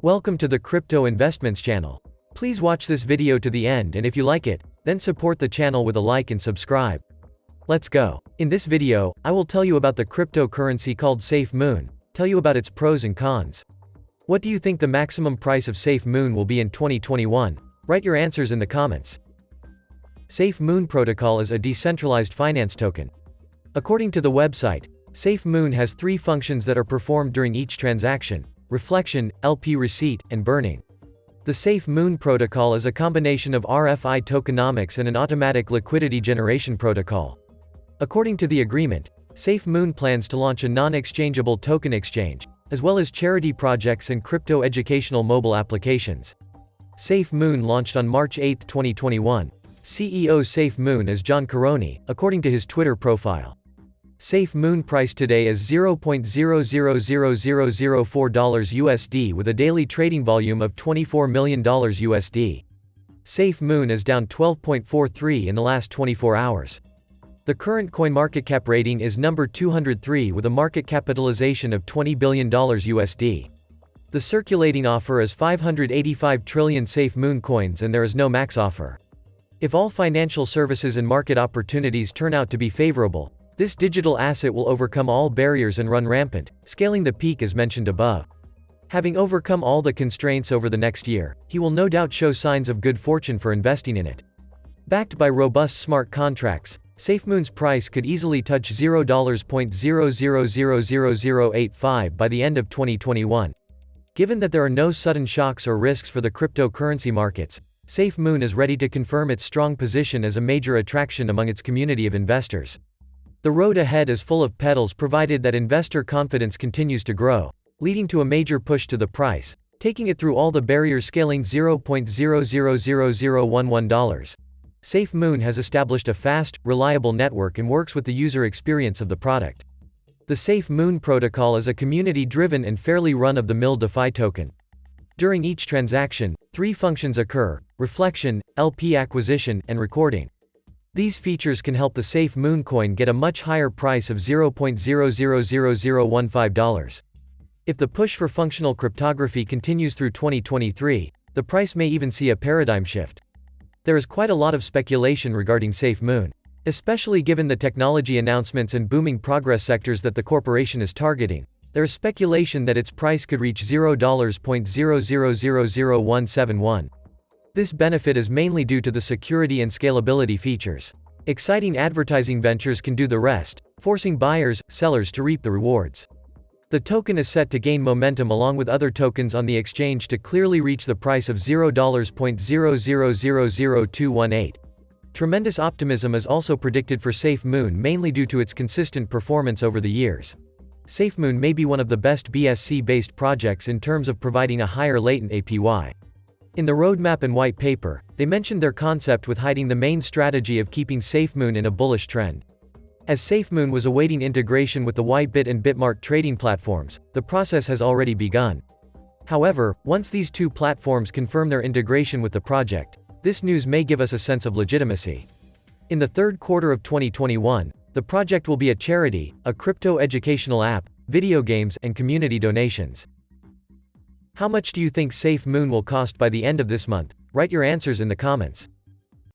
Welcome to the Crypto Investments channel. Please watch this video to the end, and if you like it, then support the channel with a like and subscribe. Let's go. In this video, I will tell you about the cryptocurrency called SafeMoon, tell you about its pros and cons. What do you think the maximum price of SafeMoon will be in 2021? Write your answers in the comments. SafeMoon Protocol is a decentralized finance token. According to the website, SafeMoon has three functions that are performed during each transaction: reflection, LP receipt, and burning. The SafeMoon protocol is a combination of RFI tokenomics and an automatic liquidity generation protocol. According to the agreement, SafeMoon plans to launch a non-exchangeable token exchange, as well as charity projects and crypto educational mobile applications. SafeMoon launched on March 8, 2021. CEO SafeMoon is John Caroni, according to his Twitter profile. SafeMoon price today is $0.000004 USD with a daily trading volume of $24 million USD. SafeMoon is down 12.43 in the last 24 hours. The current CoinMarketCap rating is number 203 with a market capitalization of $20 billion USD. The circulating offer is 585 trillion SafeMoon coins and there is no max offer. If all financial services and market opportunities turn out to be favorable, this digital asset will overcome all barriers and run rampant, scaling the peak as mentioned above. Having overcome all the constraints over the next year, he will no doubt show signs of good fortune for investing in it. Backed by robust smart contracts, SafeMoon's price could easily touch $0.00000085 by the end of 2021. Given that there are no sudden shocks or risks for the cryptocurrency markets, SafeMoon is ready to confirm its strong position as a major attraction among its community of investors. The road ahead is full of petals provided that investor confidence continues to grow, leading to a major push to the price, taking it through all the barriers scaling $0.000011. SafeMoon has established a fast, reliable network and works with the user experience of the product. The SafeMoon protocol is a community-driven and fairly run-of-the-mill DeFi token. During each transaction, three functions occur: reflection, LP acquisition, and recording. These features can help the SafeMoon coin get a much higher price of $0.000015. If the push for functional cryptography continues through 2023, the price may even see a paradigm shift. There is quite a lot of speculation regarding SafeMoon, especially given the technology announcements and booming progress sectors that the corporation is targeting. There is speculation that its price could reach $0.00000171. This benefit is mainly due to the security and scalability features. Exciting advertising ventures can do the rest, forcing buyers, sellers to reap the rewards. The token is set to gain momentum along with other tokens on the exchange to clearly reach the price of $0.00000218. Tremendous optimism is also predicted for SafeMoon mainly due to its consistent performance over the years. SafeMoon may be one of the best BSC-based projects in terms of providing a higher latent APY. In the roadmap and white paper, they mentioned their concept with hiding the main strategy of keeping SafeMoon in a bullish trend. As SafeMoon was awaiting integration with the Whitebit and Bitmart trading platforms, the process has already begun. However, once these two platforms confirm their integration with the project, this news may give us a sense of legitimacy. In the third quarter of 2021, the project will be a charity, a crypto educational app, video games, and community donations. How much do you think SafeMoon will cost by the end of this month? Write your answers in the comments.